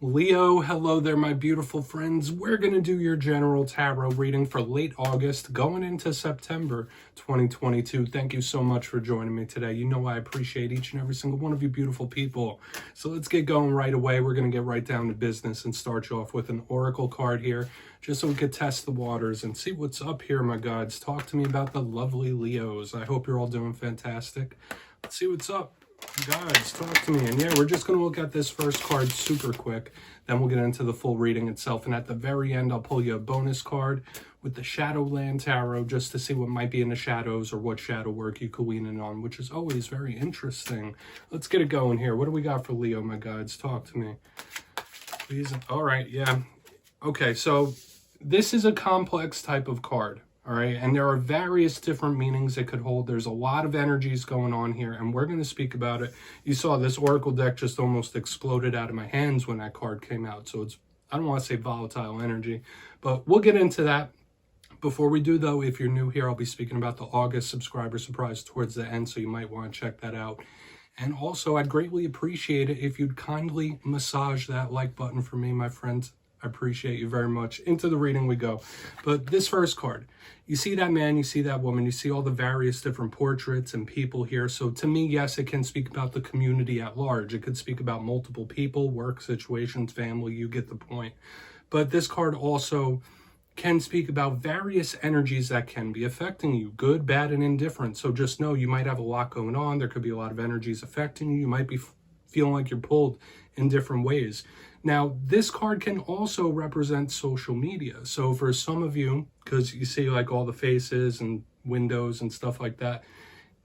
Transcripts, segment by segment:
Leo, hello there, my beautiful friends. We're going to do your general tarot reading for late August going into September 2022. Thank you so much for joining me today. You know I appreciate each and every single one of you beautiful people. So let's get going right away. We're going to get right down to business and start you off with an oracle card here, just so we could test the waters and see what's up here, my gods. Talk to me about the lovely Leos. I hope you're all doing fantastic. Let's see what's up. Guys, talk to me. And yeah, we're just going to look at this first card super quick. Then we'll get into the full reading itself. And at the very end, I'll pull you a bonus card with the Shadowland Tarot just to see what might be in the shadows or what shadow work you could lean in on, which is always very interesting. Let's get it going here. What do we got for Leo, my gods? Talk to me. Please. All right, yeah. Okay, so this is a complex type of card. All right, and there are various different meanings it could hold. There's a lot of energies going on here, and we're going to speak about it. You saw this oracle deck just almost exploded out of my hands when that card came out. So it's, I don't want to say volatile energy, but we'll get into that. Before we do, though, if you're new here, I'll be speaking about the August subscriber surprise towards the end, so you might want to check that out. And also, I'd greatly appreciate it if you'd kindly massage that like button for me, my friends. I appreciate you very much. Into the reading we go. But this first card, you see that man, you see that woman, you see all the various different portraits and people here. So to me, yes, it can speak about the community at large. It could speak about multiple people, work situations, family, you get the point. But this card also can speak about various energies that can be affecting you, good, bad, and indifferent. So just know you might have a lot going on. There could be a lot of energies affecting you. You might be feeling like you're pulled in different ways. Now, this card can also represent social media. So for some of you, because you see like all the faces and windows and stuff like that,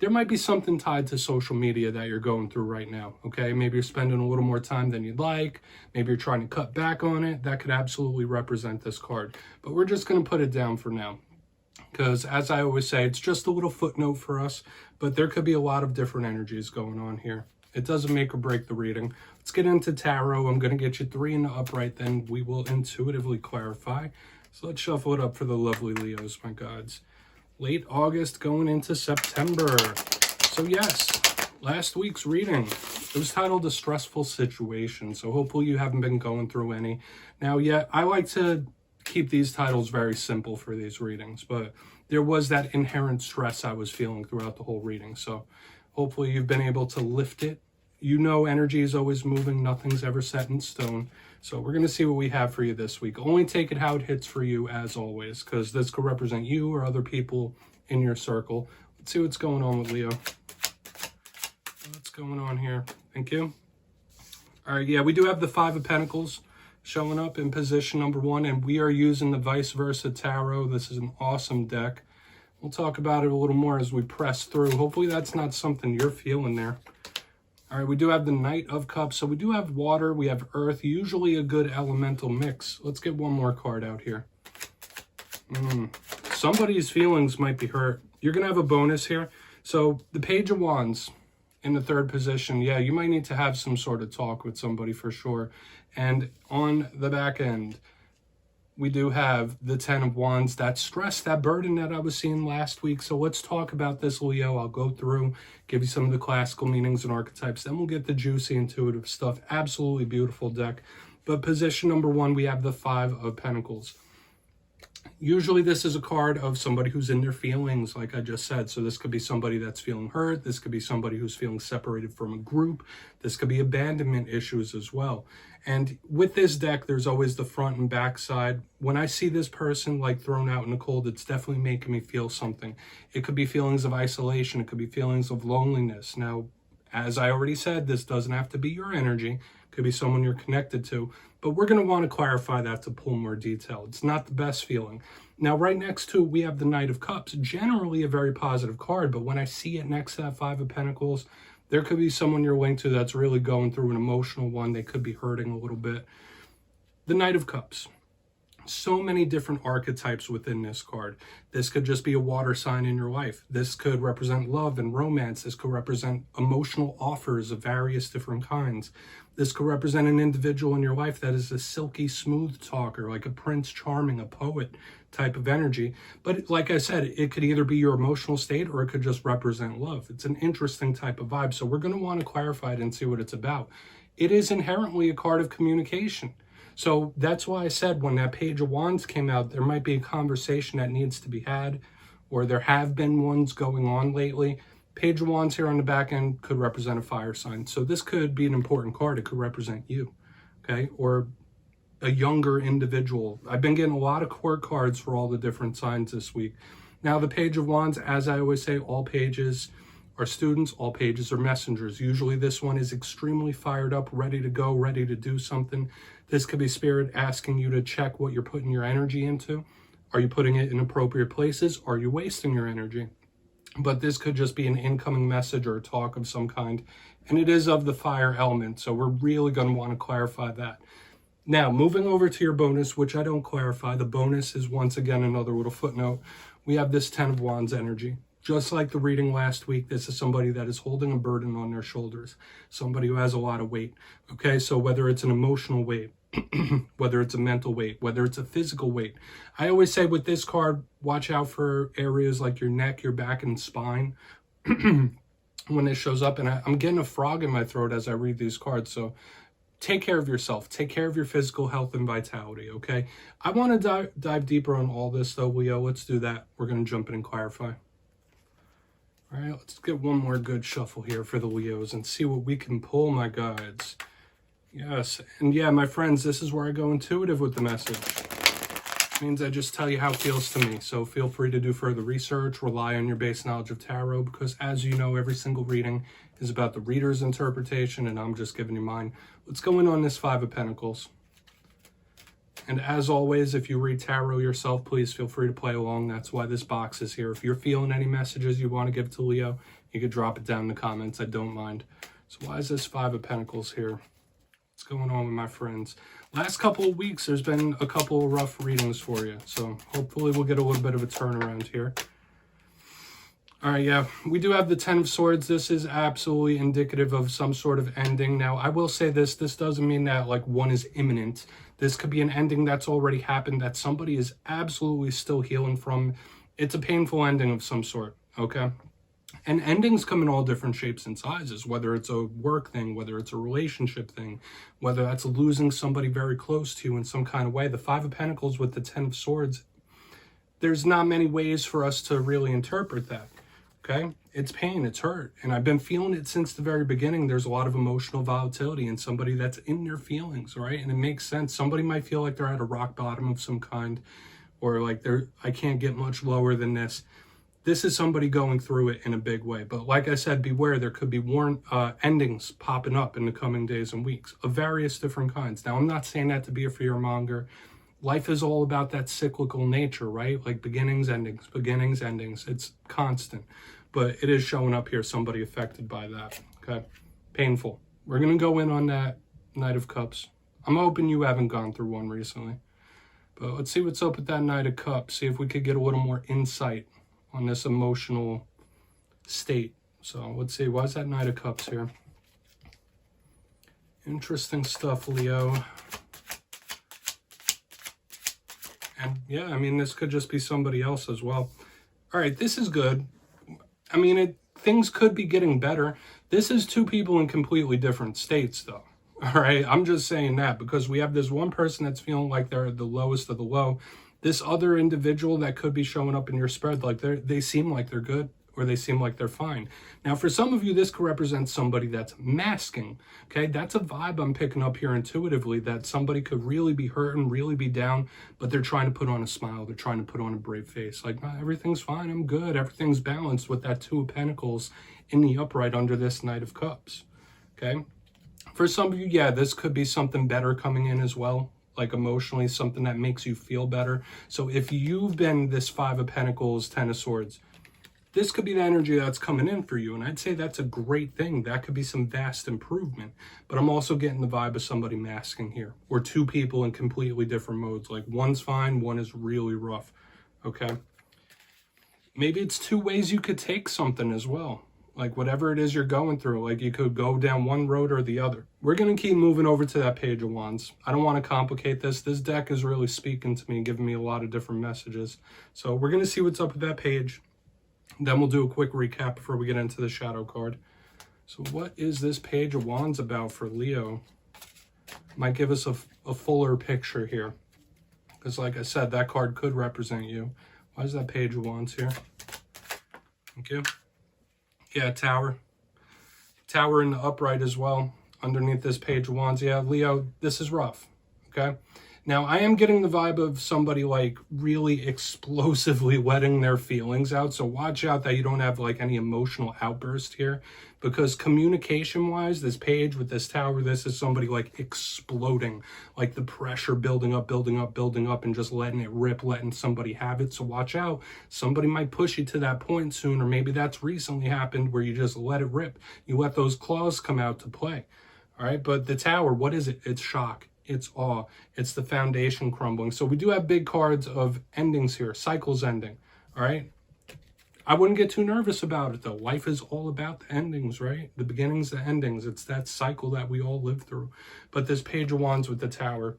there might be something tied to social media that you're going through right now, okay? Maybe you're spending a little more time than you'd like. Maybe you're trying to cut back on it. That could absolutely represent this card. But we're just going to put it down for now, because as I always say, it's just a little footnote for us, but there could be a lot of different energies going on here. It doesn't make or break the reading. Let's get into tarot. I'm going to get you 3 in the upright, then we will intuitively clarify. So let's shuffle it up for the lovely Leos, my gods. Late August going into September. So yes, last week's reading, it was titled A Stressful Situation. So hopefully you haven't been going through any. Now, yeah, I like to keep these titles very simple for these readings, but there was that inherent stress I was feeling throughout the whole reading. So hopefully you've been able to lift it. You know energy is always moving. Nothing's ever set in stone. So we're going to see what we have for you this week. Only take it how it hits for you, as always, because this could represent you or other people in your circle. Let's see what's going on with Leo. What's going on here? Thank you. All right, yeah, we do have the 5 of Pentacles showing up in position number 1, and we are using the Vice Versa Tarot. This is an awesome deck. We'll talk about it a little more as we press through. Hopefully that's not something you're feeling there. All right, we do have the Knight of Cups. So we do have water, we have earth, usually a good elemental mix. Let's get one more card out here. Somebody's feelings might be hurt. You're going to have a bonus here. So the Page of Wands in the 3rd position. Yeah, you might need to have some sort of talk with somebody for sure. And on the back end, we do have the 10 of Wands, that stress, that burden that I was seeing last week. So let's talk about this, Leo. I'll go through, give you some of the classical meanings and archetypes. Then we'll get the juicy, intuitive stuff. Absolutely beautiful deck. But position number 1, we have the 5 of Pentacles. Usually this is a card of somebody who's in their feelings, like I just said. So this could be somebody that's feeling hurt. This could be somebody who's feeling separated from a group. This could be abandonment issues as well. And with this deck, there's always the front and back side. When I see this person like thrown out in the cold, it's definitely making me feel something. It could be feelings of isolation. It could be feelings of loneliness. Now, as I already said, this doesn't have to be your energy. It could be someone you're connected to. But we're going to want to clarify that to pull more detail. It's not the best feeling. Now, right next to it, we have the Knight of Cups. Generally a very positive card, but when I see it next to that 5 of Pentacles, there could be someone you're linked to that's really going through an emotional one. They could be hurting a little bit. The Knight of Cups. So many different archetypes within this card. This could just be a water sign in your life. This could represent love and romance. This could represent emotional offers of various different kinds. This could represent an individual in your life that is a silky smooth talker, like a Prince Charming, a poet type of energy. But like I said, it could either be your emotional state or it could just represent love. It's an interesting type of vibe. So we're going to want to clarify it and see what it's about. it is inherently a card of communication. So that's why I said when that Page of Wands came out, there might be a conversation that needs to be had, or there have been ones going on lately. Page of Wands here on the back end could represent a fire sign. So this could be an important card. It could represent you, okay? Or a younger individual. I've been getting a lot of court cards for all the different signs this week. Now, the Page of Wands, as I always say, all pages are students, all pages are messengers. Usually this one is extremely fired up, ready to go, ready to do something. This could be Spirit asking you to check what you're putting your energy into. Are you putting it in appropriate places? Are you wasting your energy? But this could just be an incoming message or a talk of some kind. And it is of the fire element, so we're really going to want to clarify that. Now, moving over to your bonus, which I don't clarify. The bonus is, once again, another little footnote. We have this 10 of Wands energy. Just like the reading last week, this is somebody that is holding a burden on their shoulders. Somebody who has a lot of weight. Okay, so whether it's an emotional weight, whether it's a mental weight, whether it's a physical weight. I always say with this card, watch out for areas like your neck, your back, and spine when it shows up. And I'm getting a frog in my throat as I read these cards, so take care of yourself. Take care of your physical health and vitality, okay? I want to dive deeper on all this, though, Leo. Let's do that. We're going to jump in and clarify. All right, let's get one more good shuffle here for the Leos and see what we can pull, my guides. Yes, and yeah, my friends, this is where I go intuitive with the message. It means I just tell you how it feels to me. So feel free to do further research, rely on your base knowledge of tarot, because as you know, every single reading is about the reader's interpretation, and I'm just giving you mine. Let's go in on this Five of Pentacles. And as always, if you read tarot yourself, please feel free to play along. That's why this box is here. If you're feeling any messages you want to give to Leo, you could drop it down in the comments. I don't mind. So why is this Five of Pentacles here? What's going on with my friends? Last couple of weeks, there's been a couple of rough readings for you. So hopefully we'll get a little bit of a turnaround here. All right, yeah, we do have the 10 of Swords. This is absolutely indicative of some sort of ending. Now, I will say this doesn't mean that like one is imminent. This could be an ending that's already happened that somebody is absolutely still healing from. It's a painful ending of some sort, okay? And endings come in all different shapes and sizes, whether it's a work thing, whether it's a relationship thing, whether that's losing somebody very close to you in some kind of way. The Five of Pentacles with the 10 of Swords, there's not many ways for us to really interpret that, okay? It's pain, it's hurt, and I've been feeling it since the very beginning. There's a lot of emotional volatility in somebody that's in their feelings, right? And it makes sense. Somebody might feel like they're at a rock bottom of some kind, or like I can't get much lower than this. This is somebody going through it in a big way. But like I said, beware, there could be endings popping up in the coming days and weeks of various different kinds. Now, I'm not saying that to be a fearmonger. Life is all about that cyclical nature, right? Like beginnings, endings, beginnings, endings. It's constant. But it is showing up here, somebody affected by that, okay? Painful. We're going to go in on that Knight of Cups. I'm hoping you haven't gone through one recently. But let's see what's up with that Knight of Cups. See if we could get a little more insight on this emotional state. So let's see, why is that Knight of Cups here? Interesting stuff, Leo. And yeah, I mean, this could just be somebody else as well. All right, this is good. I mean, things could be getting better. This is two people in completely different states, though. All right, I'm just saying that because we have this one person that's feeling like they're the lowest of the low. This other individual that could be showing up in your spread, like they seem like they're good or they seem like they're fine. Now, for some of you, this could represent somebody that's masking, okay? That's a vibe I'm picking up here intuitively, that somebody could really be hurting, really be down, but they're trying to put on a smile. They're trying to put on a brave face. Like, everything's fine, I'm good. Everything's balanced with that Two of Pentacles in the upright under this Knight of Cups, okay? For some of you, yeah, this could be something better coming in as well, like emotionally, something that makes you feel better. So if you've been this Five of Pentacles, 10 of Swords, this could be the energy that's coming in for you. And I'd say that's a great thing. That could be some vast improvement. But I'm also getting the vibe of somebody masking here, or two people in completely different modes. Like one's fine, one is really rough, okay? Maybe it's two ways you could take something as well. Like whatever it is you're going through, like you could go down one road or the other. We're going to keep moving over to that Page of Wands. I don't want to complicate this. This deck is really speaking to me, giving me a lot of different messages. So we're going to see what's up with that page. Then we'll do a quick recap before we get into the shadow card. So what is this Page of Wands about for Leo? Might give us a fuller picture here. Because like I said, that card could represent you. Why is that Page of Wands here? Thank you. Yeah, Tower. Tower in the upright as well. Underneath this Page of Wands. Yeah, Leo, this is rough. Okay? Now, I am getting the vibe of somebody like really explosively letting their feelings out. So watch out that you don't have like any emotional outburst here. Because communication-wise, this page with this tower, this is somebody like exploding. Like the pressure building up, and just letting it rip, letting somebody have it. So watch out. Somebody might push you to that point soon, or maybe that's recently happened where you just let it rip. You let those claws come out to play. All right, but the tower, what is it? It's shock. It's awe. It's the foundation crumbling. So we do have big cards of endings here, cycles ending. All right. I wouldn't get too nervous about it though. Life is all about the endings, right? The beginnings, the endings. It's that cycle that we all live through. But this Page of Wands with the tower,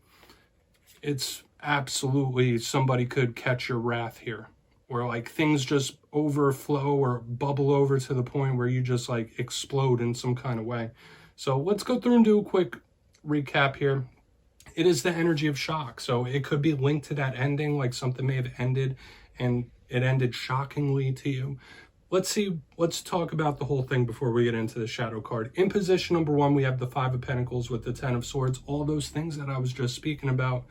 it's absolutely somebody could catch your wrath here. Where like things just overflow or bubble over to the point where you just like explode in some kind of way. So let's go through and do a quick recap here. It is the energy of shock. So it could be linked to that ending, like something may have ended and it ended shockingly to you. Let's talk about the whole thing before we get into the shadow card. In position number 1, we have the 5 of Pentacles with the 10 of Swords. All those things that I was just speaking about,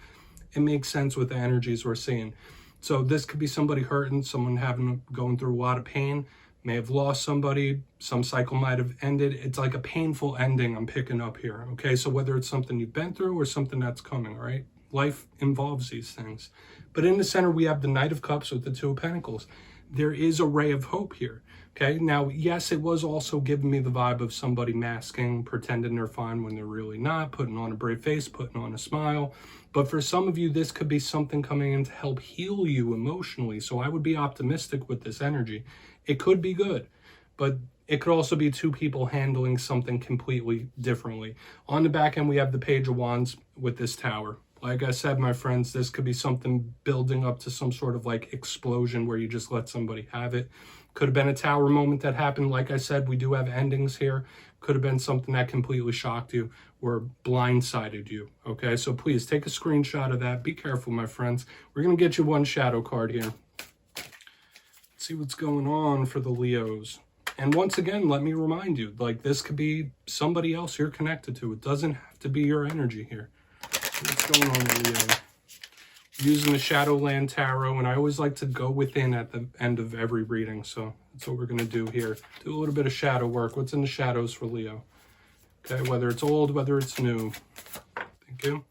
it makes sense with the energies we're seeing. So this could be somebody hurting, someone going through a lot of pain, may have lost somebody, some cycle might have ended. It's like a painful ending I'm picking up here, okay? So whether it's something you've been through or something that's coming, all right? Life involves these things. But in the center, we have the Knight of Cups with the 2 of Pentacles. There is a ray of hope here, okay? Now, yes, it was also giving me the vibe of somebody masking, pretending they're fine when they're really not, putting on a brave face, putting on a smile. But for some of you, this could be something coming in to help heal you emotionally. So I would be optimistic with this energy. It could be good, but it could also be 2 people handling something completely differently. On the back end, we have the Page of Wands with this tower. Like I said, my friends, this could be something building up to some sort of like explosion where you just let somebody have it. Could have been a tower moment that happened. Like I said, we do have endings here. Could have been something that completely shocked you or blindsided you. Okay, so please take a screenshot of that. Be careful, my friends. We're going to get you one shadow card here. See what's going on for the Leos. And once again, let me remind you, like this could be somebody else you're connected to. It doesn't have to be your energy here. What's going on with Leo? Using the Shadowland Tarot, and I always like to go within at the end of every reading, so that's what we're going to do here. Do a little bit of shadow work. What's in the shadows for Leo? Okay, whether it's old, whether it's new. Thank you.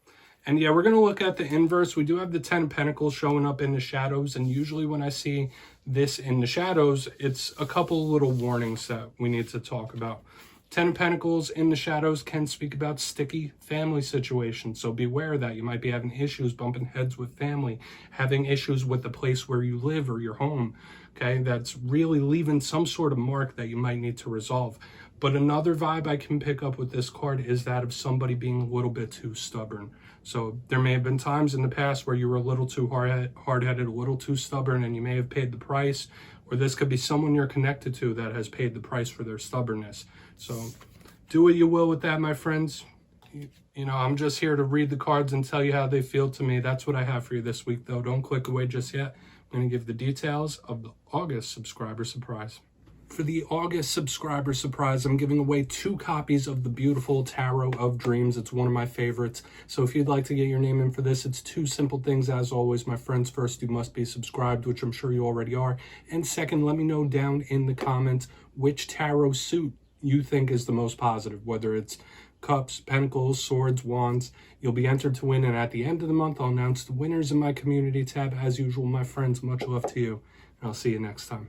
And yeah, we're going to look at the inverse. We do have the 10 of Pentacles showing up in the shadows. And usually when I see this in the shadows, it's a couple little warnings that we need to talk about. 10 of Pentacles in the shadows can speak about sticky family situations. So beware that you might be having issues bumping heads with family, having issues with the place where you live or your home. Okay, that's really leaving some sort of mark that you might need to resolve. But another vibe I can pick up with this card is that of somebody being a little bit too stubborn. So there may have been times in the past where you were a little too hard-headed, a little too stubborn, and you may have paid the price. Or this could be someone you're connected to that has paid the price for their stubbornness. So do what you will with that, my friends. You know, I'm just here to read the cards and tell you how they feel to me. That's what I have for you this week, though. Don't click away just yet. I'm going to give the details of the August subscriber surprise. For the August subscriber surprise, I'm giving away 2 copies of the beautiful Tarot of Dreams. It's one of my favorites. So if you'd like to get your name in for this, it's 2 simple things as always, my friends. First, you must be subscribed, which I'm sure you already are. And second, let me know down in the comments which tarot suit you think is the most positive, whether it's Cups, Pentacles, Swords, Wands. You'll be entered to win, and at the end of the month, I'll announce the winners in my community tab. As usual, my friends, much love to you, and I'll see you next time.